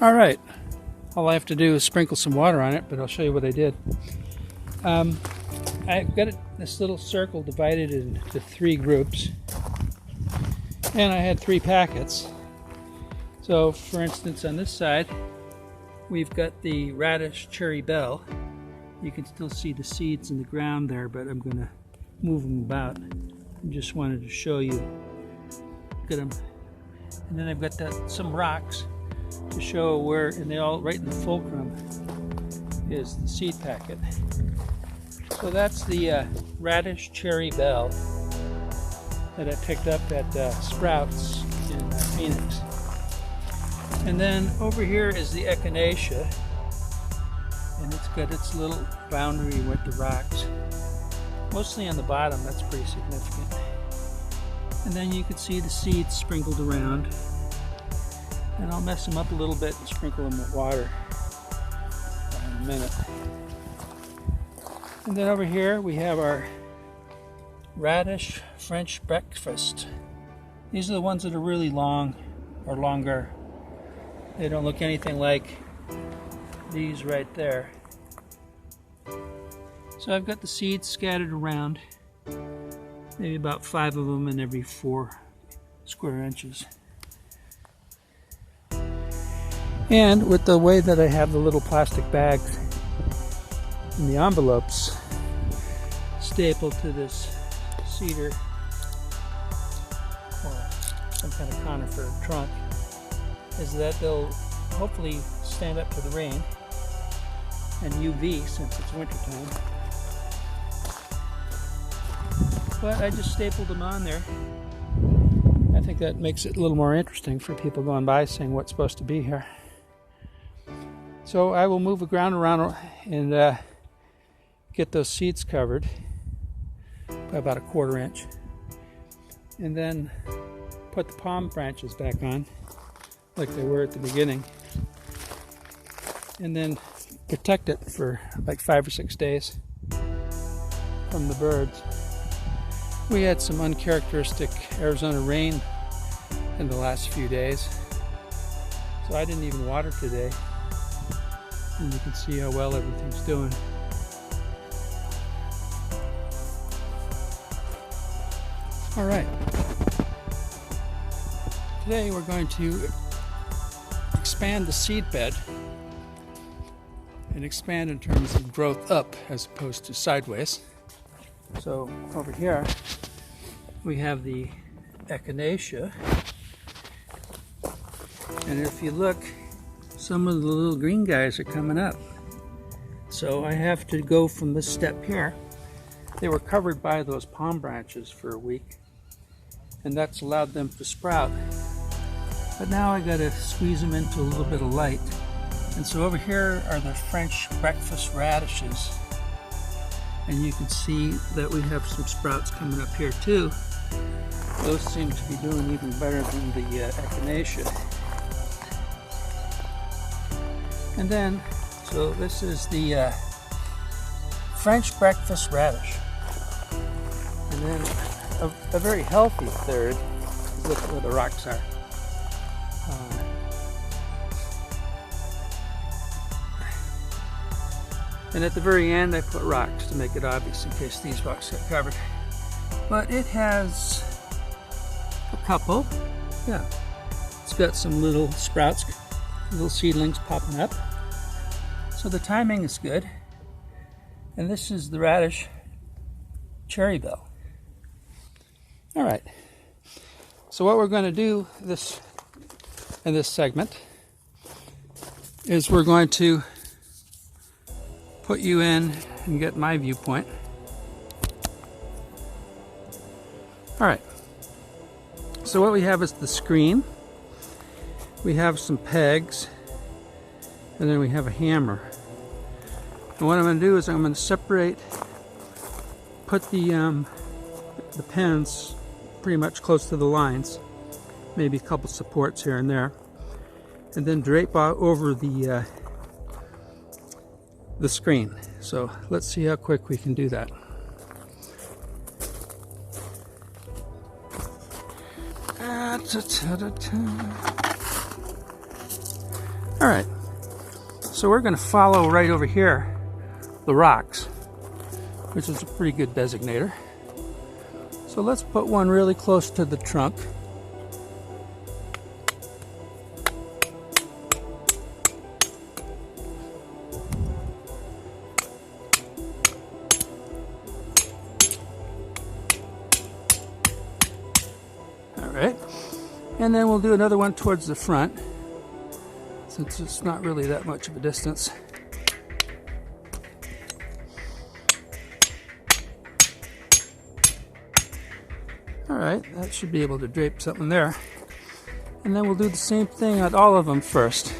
Alright, all I have to do is sprinkle some water on it, but I'll show you what I did. I've got this little circle divided into 3 groups, and I had 3 packets. So for instance, on this side we've got the radish Cherry Belle. You can still see the seeds in the ground there, but I'm going to move them about. I just wanted to show you. Look at them. And then I've got some rocks to show where, and they all right in the fulcrum is the seed packet. So that's the radish Cherry Belle that I picked up at Sprouts in Phoenix. And then over here is the Echinacea, and it's got its little boundary with the rocks. Mostly on the bottom, that's pretty significant. And then you can see the seeds sprinkled around. And I'll mess them up a little bit and sprinkle them with water in a minute. And then over here we have our radish French Breakfast. These are the ones that are really long or longer. They don't look anything like these right there. So I've got the seeds scattered around, maybe about 5 of them in every 4 square inches. And with the way that I have the little plastic bags in the envelopes stapled to this cedar or some kind of conifer trunk, is that they'll hopefully stand up to the rain and UV since it's wintertime. But I just stapled them on there. I think that makes it a little more interesting for people going by saying what's supposed to be here. So I will move the ground around and get those seeds covered by about a 1/4 inch. And then put the palm branches back on like they were at the beginning. And then protect it for like 5 or 6 days from the birds. We had some uncharacteristic Arizona rain in the last few days, so I didn't even water today. And you can see how well everything's doing. All right. Today we're going to expand the seed bed and expand in terms of growth up as opposed to sideways. So over here we have the Echinacea, and if you look, some of the little green guys are coming up. So I have to go from this step here. They were covered by those palm branches for a week, and that's allowed them to sprout. But now I gotta squeeze them into a little bit of light. And so over here are the French Breakfast Radishes. And you can see that we have some sprouts coming up here too. Those seem to be doing even better than the Echinacea. And then, so this is the French Breakfast Radish. And then a very healthy third. Look where the rocks are. And at the very end I put rocks to make it obvious in case these rocks get covered. But it has a couple. Yeah. It's got some little sprouts, little seedlings popping up. So the timing is good. And this is the radish Cherry Belle. All right. So what we're going to do in this segment is we're going to put you in and get my viewpoint. All right. So what we have is the screen. We have some pegs, and then we have a hammer. And what I'm going to do is I'm going to separate, put the pins pretty much close to the lines, maybe a couple supports here and there, and then drape over the screen. So let's see how quick we can do that. All right, so we're going to follow right over here the rocks, which is a pretty good designator. So let's put one really close to the trunk. All right, and then we'll do another one towards the front, since it's not really that much of a distance. All right, that should be able to drape something there. And then we'll do the same thing on all of them first.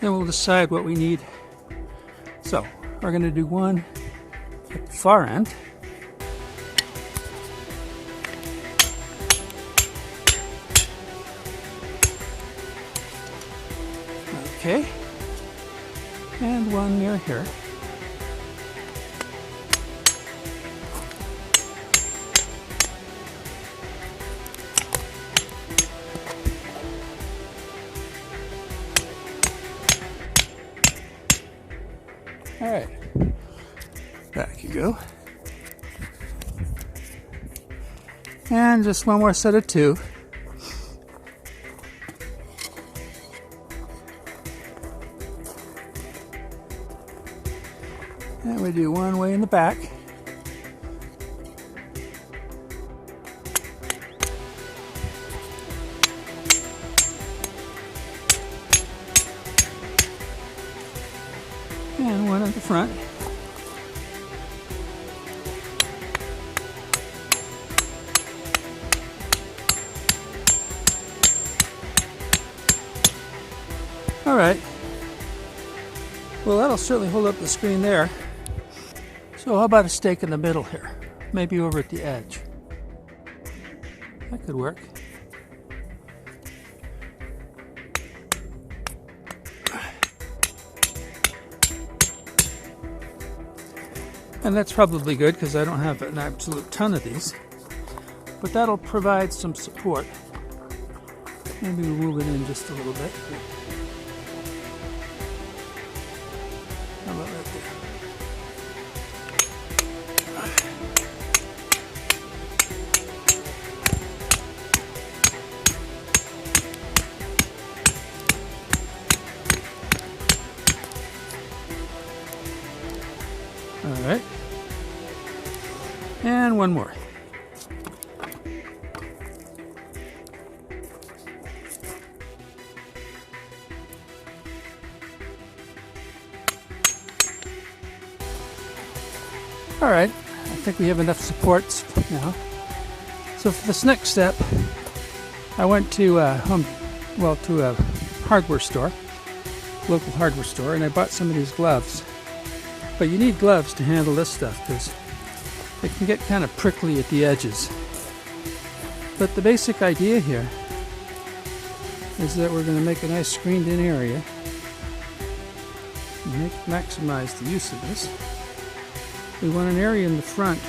Then we'll decide what we need. So, we're going to do one at the far end. Okay, and one near here. All right, back you go. And just one more set of two. And we do one way in the back. And one at the front. All right. Well, that'll certainly hold up the screen there. So how about a stake in the middle here? Maybe over at the edge. That could work. And that's probably good because I don't have an absolute ton of these. But that'll provide some support. Maybe we'll move it in just a little bit. How about right there? All right. And one more. All right, I think we have enough supports now. So for this next step, I went to a hardware store, local hardware store, and I bought some of these gloves. But you need gloves to handle this stuff because it can get kind of prickly at the edges. But the basic idea here is that we're going to make a nice screened-in area and maximize the use of this. We want an area in the front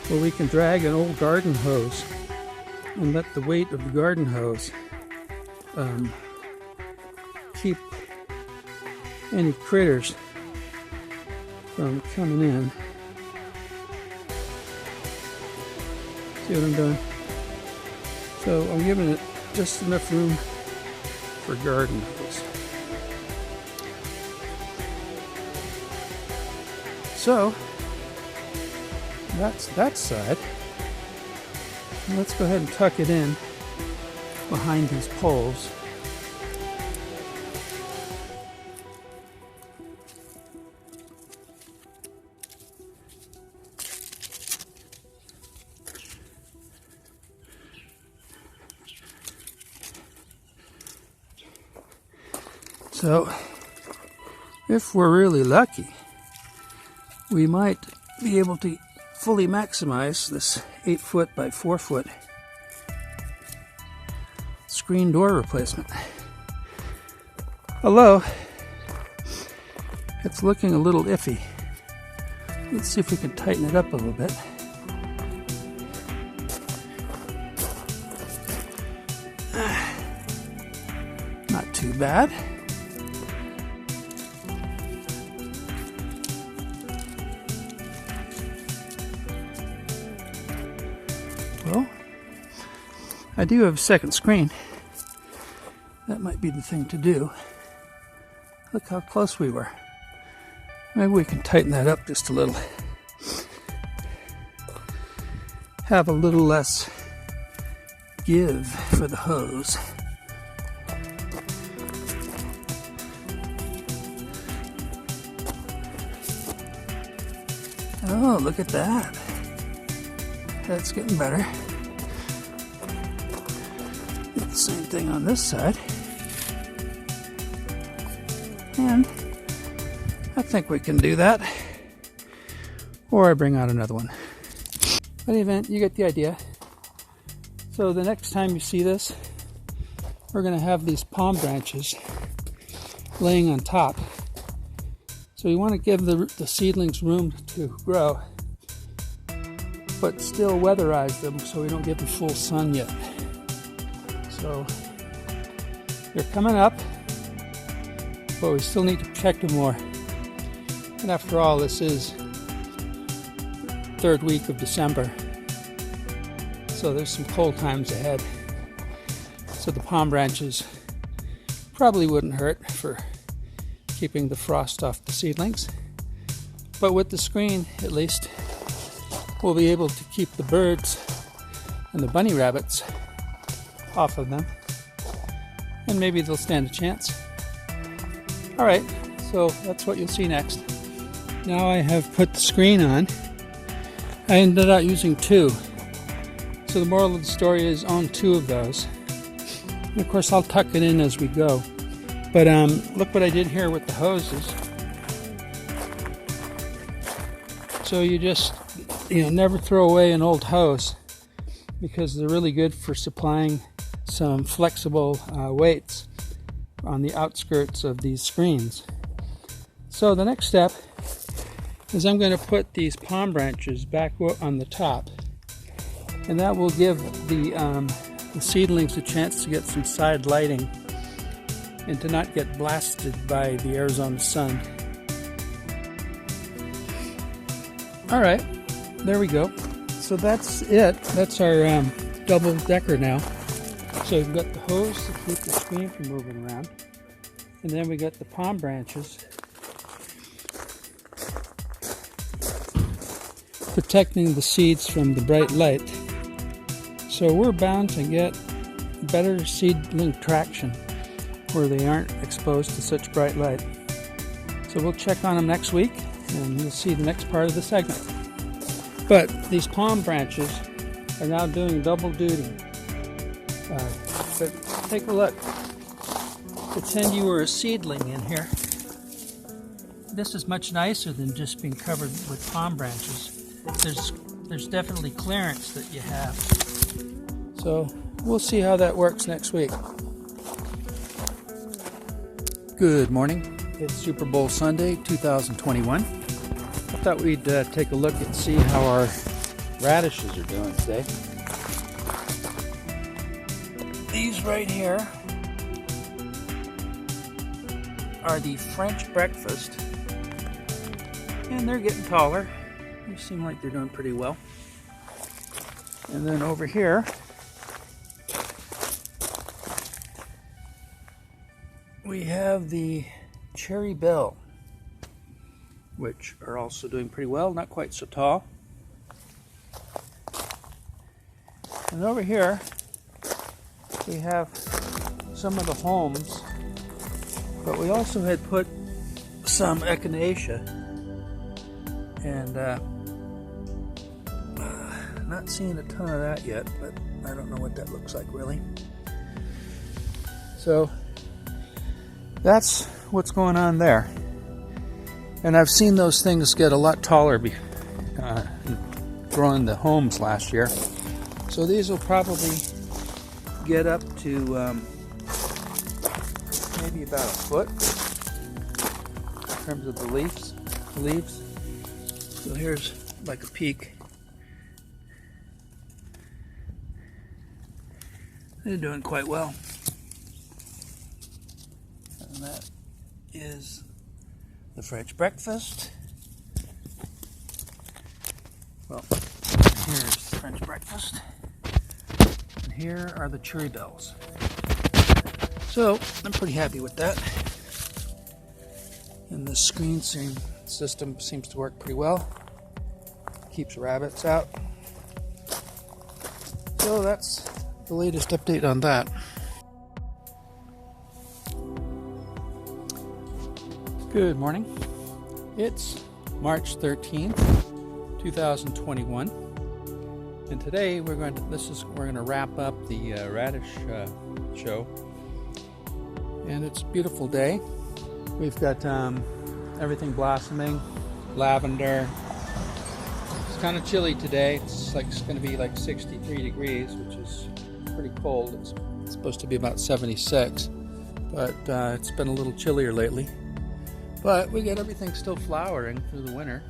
where we can drag an old garden hose and let the weight of the garden hose keep any critters from coming in. See what I'm doing? So I'm giving it just enough room for garden hose. So that's that side. And let's go ahead and tuck it in behind these poles. So if we're really lucky, we might be able to fully maximize this 8-foot by 4-foot screen door replacement. Although it's looking a little iffy. Let's see if we can tighten it up a little bit. not too bad. Well, I do have a second screen. That might be the thing to do. Look how close we were. Maybe we can tighten that up just a little. Have a little less give for the hose. Oh, look at that. That's getting better. Do the same thing on this side. And I think we can do that. Or I bring out another one. In any event, you get the idea. So the next time you see this, we're going to have these palm branches laying on top. So you want to give the seedlings room to grow, but still weatherize them so we don't get the full sun yet. So they're coming up, but we still need to protect them more. And after all, this is third week of December, so there's some cold times ahead. So the palm branches probably wouldn't hurt for keeping the frost off the seedlings, but with the screen at least we'll be able to keep the birds and the bunny rabbits off of them, and maybe they'll stand a chance. Alright, so that's what you'll see next. Now I have put the screen on. I ended up using 2. So the moral of the story is own 2 of those. And of course I'll tuck it in as we go. But look what I did here with the hoses. So you just, never throw away an old hose, because they're really good for supplying some flexible weights on the outskirts of these screens. So the next step is I'm going to put these palm branches back on the top, and that will give the seedlings a chance to get some side lighting and to not get blasted by the Arizona sun. Alright, there we go. So that's it. That's our double decker now. So we've got the hose to keep the screen from moving around, and then we got the palm branches protecting the seeds from the bright light. So we're bound to get better seedling traction where they aren't exposed to such bright light. So we'll check on them next week, and you'll see the next part of the segment. But these palm branches are now doing double duty. But take a look. Pretend you were a seedling in here. This is much nicer than just being covered with palm branches. There's definitely clearance that you have. So we'll see how that works next week. Good morning. It's Super Bowl Sunday 2021. I thought we'd take a look and see how our radishes are doing today. These right here are the French Breakfast, and they're getting taller. They seem like they're doing pretty well. And then over here we have the Cherry Belle, which are also doing pretty well, not quite so tall. And over here we have some of the Holmes, but we also had put some Echinacea, and not seeing a ton of that yet, but I don't know what that looks like really. So that's what's going on there. And I've seen those things get a lot taller growing the Holmes last year. So these will probably get up to maybe about a foot in terms of the leaves. So here's like a peek. They're doing quite well. And that is the French breakfast. Well, here's the French breakfast. And here are the cherry bells. So I'm pretty happy with that. And the screen system seems to work pretty well. Keeps rabbits out. So that's the latest update on that. Good morning. It's March 13th, 2021. And today we're going to wrap up the radish show. And it's a beautiful day. We've got everything blossoming, lavender. It's kind of chilly today. It's going to be like 63 degrees, which is pretty cold. It's supposed to be about 76, but it's been a little chillier lately. But we get everything still flowering through the winter.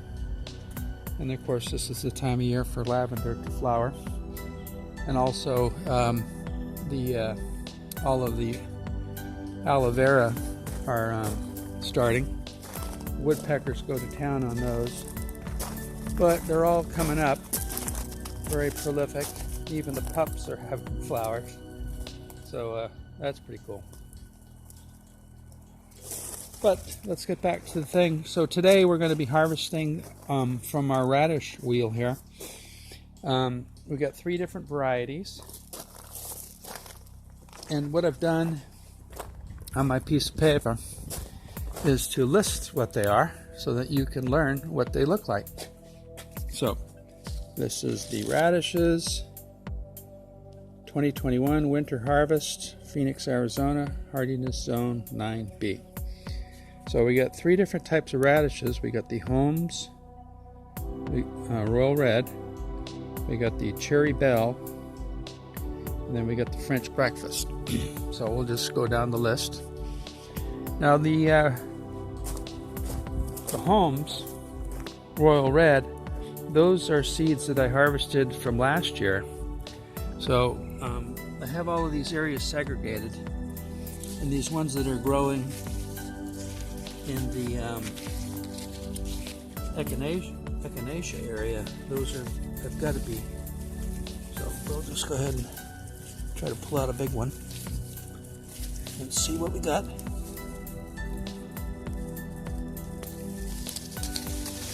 And of course, this is the time of year for lavender to flower. And also all of the aloe vera are starting. Woodpeckers go to town on those. But they're all coming up. Very prolific. Even the pups are having flowers. So that's pretty cool. But let's get back to the thing. So today we're going to be harvesting from our radish wheel here. We've got 3 different varieties. And what I've done on my piece of paper is to list what they are so that you can learn what they look like. So this is the Radishes 2021 Winter Harvest, Phoenix, Arizona, Hardiness Zone 9B. So we got 3 different types of radishes. We got the Holmes Royal Red, we got the Cherry Belle, and then we got the French Breakfast. So we'll just go down the list. Now the Holmes Royal Red, those are seeds that I harvested from last year. So I have all of these areas segregated, and these ones that are growing in the Echinacea area, those have got to be. So we'll just go ahead and try to pull out a big one and see what we got.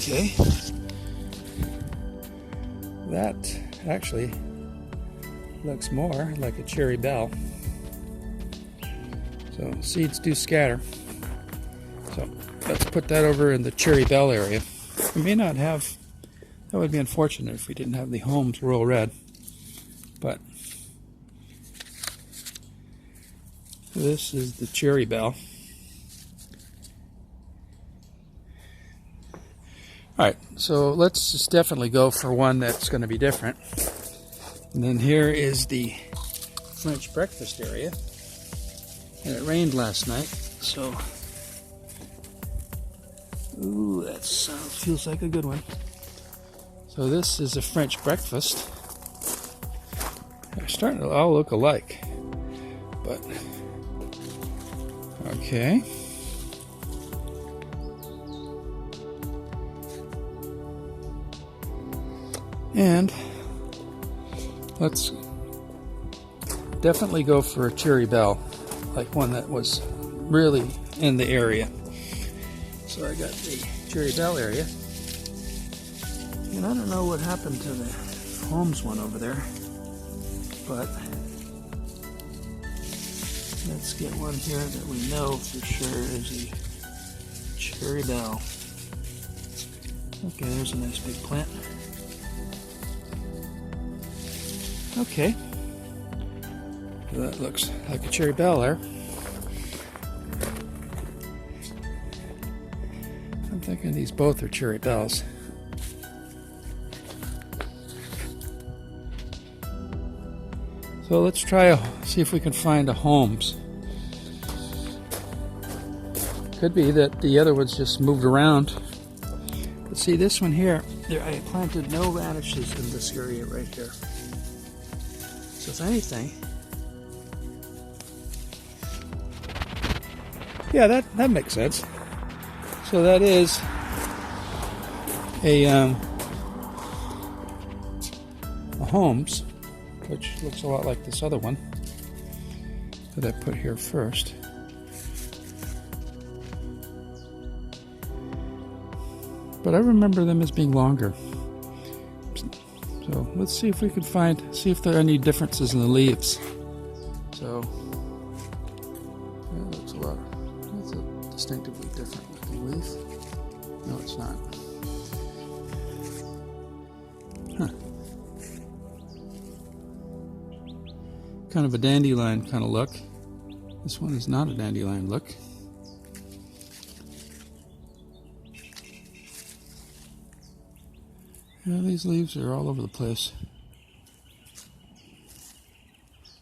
Okay, that actually looks more like a Cherry Belle. So seeds do scatter. So let's put that over in the Cherry Belle area. We may not have, that would be unfortunate if we didn't have the Holmes Royal Red, but this is the Cherry Belle. Alright, so let's just definitely go for one that's going to be different. And then here is the French breakfast area. And it rained last night, so ooh, that feels like a good one. So this is a French breakfast. They're starting to all look alike, but okay. And let's definitely go for a Cherry Belle, like one that was really in the area. So I got the Cherry Belle area, and I don't know what happened to the Holmes one over there, but let's get one here that we know for sure is a Cherry Belle. Okay, there's a nice big plant. Okay, so that looks like a Cherry Belle there. I'm thinking these both are Cherry Belles. So let's see if we can find a Holmes. Could be that the other ones just moved around. But see, this one here, I planted no radishes in this area right here. So if anything, Yeah, that makes sense. So that is a Holmes, which looks a lot like this other one that I put here first. But I remember them as being longer. So let's see if we can see if there are any differences in the leaves. So that looks that's a distinctively different looking leaf. No, it's not. Huh. Kind of a dandelion kind of look. This one is not a dandelion look. Yeah, these leaves are all over the place.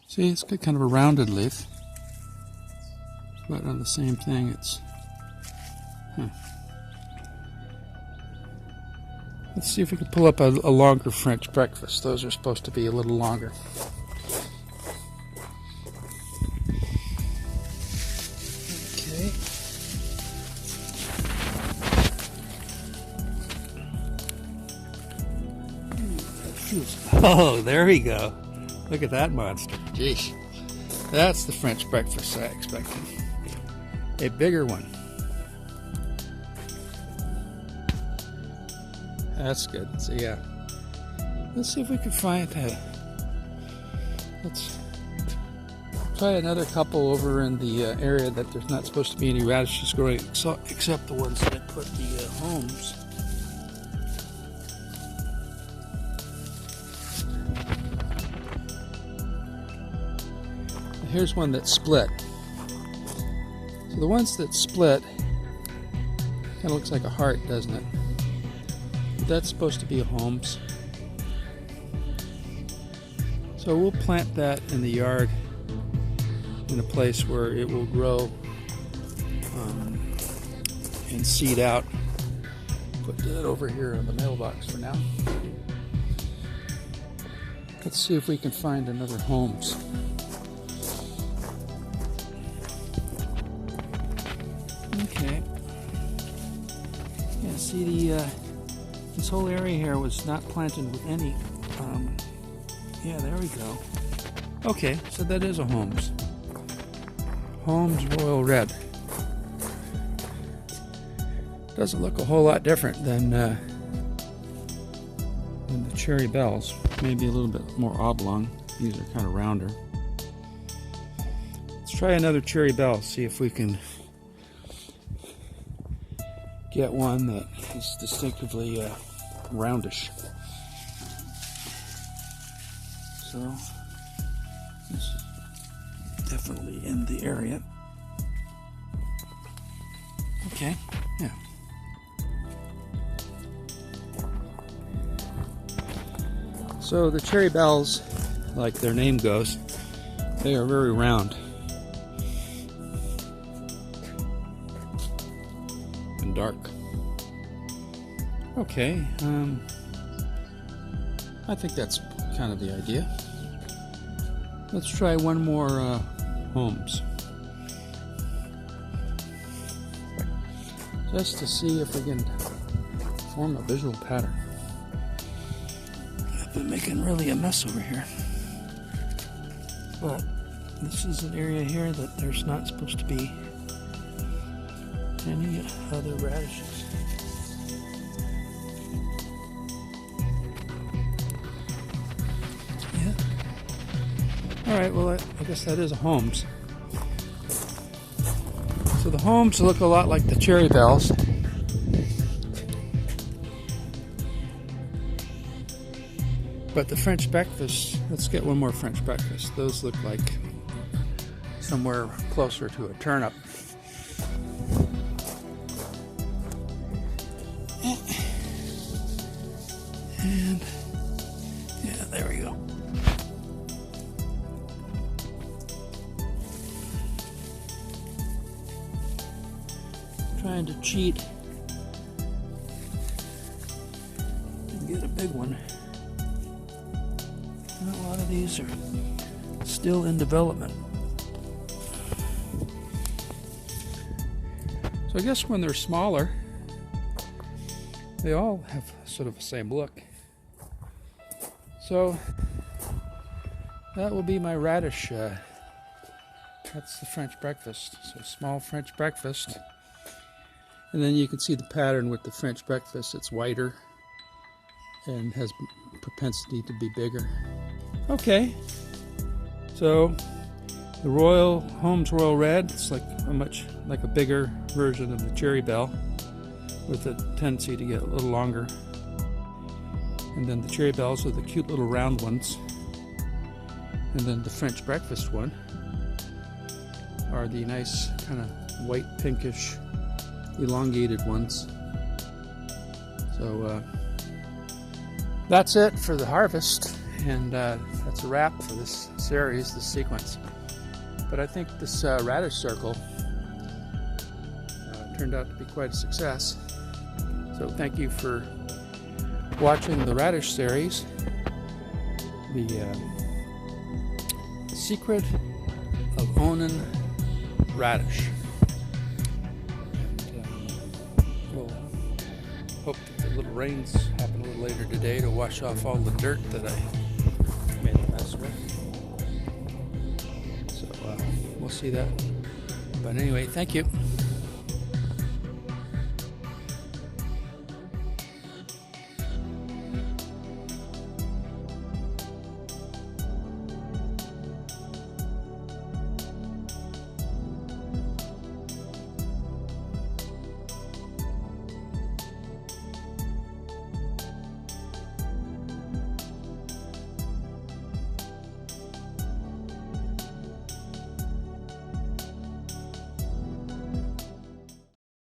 See, it's got kind of a rounded leaf. But on the same thing, it's... Let's see if we can pull up a longer French breakfast. Those are supposed to be a little longer. Okay. Oh, there we go. Look at that monster. Jeez. That's the French breakfast I expected. A bigger one. That's good. So yeah. Let's see if we can find let's try another couple over in the area that there's not supposed to be any radishes growing except the ones that I put the Holmes. Here's one that split. So the ones that split kind of looks like a heart, doesn't it? But that's supposed to be a Holmes. So we'll plant that in the yard in a place where it will grow and seed out. Put that over here in the mailbox for now. Let's see if we can find another Holmes. Okay. Yeah, see this whole area here was not planted with any. Yeah, there we go. Okay, so that is a Holmes. Holmes Royal Red. Doesn't look a whole lot different than the Cherry Bells. Maybe a little bit more oblong. These are kind of rounder. Let's try another Cherry Belle. See if we can get one that is distinctively roundish. So this is definitely in the area. Okay, yeah. So the Cherry Bells, like their name goes, they are very round and dark. Okay, I think that's kind of the idea. Let's try one more Holmes, just to see if we can form a visual pattern. I've been making really a mess over here, but this is an area here that there's not supposed to be any other radishes. Alright, well I guess that is a Holmes. So the Holmes look a lot like the Cherry Bells. But the French breakfast, let's get one more French breakfast. Those look like somewhere closer to a turnip. And yeah, there we go. Trying to cheat and get a big one. And a lot of these are still in development. So I guess when they're smaller, they all have sort of the same look. So that will be my radish. That's the French breakfast. So small French breakfast. And then you can see the pattern with the French breakfast. It's whiter and has propensity to be bigger. Okay. So the Holmes Royal Red, it's like a bigger version of the Cherry Belle with a tendency to get a little longer. And then the Cherry Bells are the cute little round ones. And then the French breakfast one are the nice kind of white pinkish elongated ones. So that's it for the harvest, and that's a wrap for this series, this sequence. But I think this radish circle turned out to be quite a success. So thank you for watching the radish series, the secret of Ownin radish. And we'll hope that the little rains happen a little later today to wash off all the dirt that I made a mess with. So we'll see that. But anyway, thank you.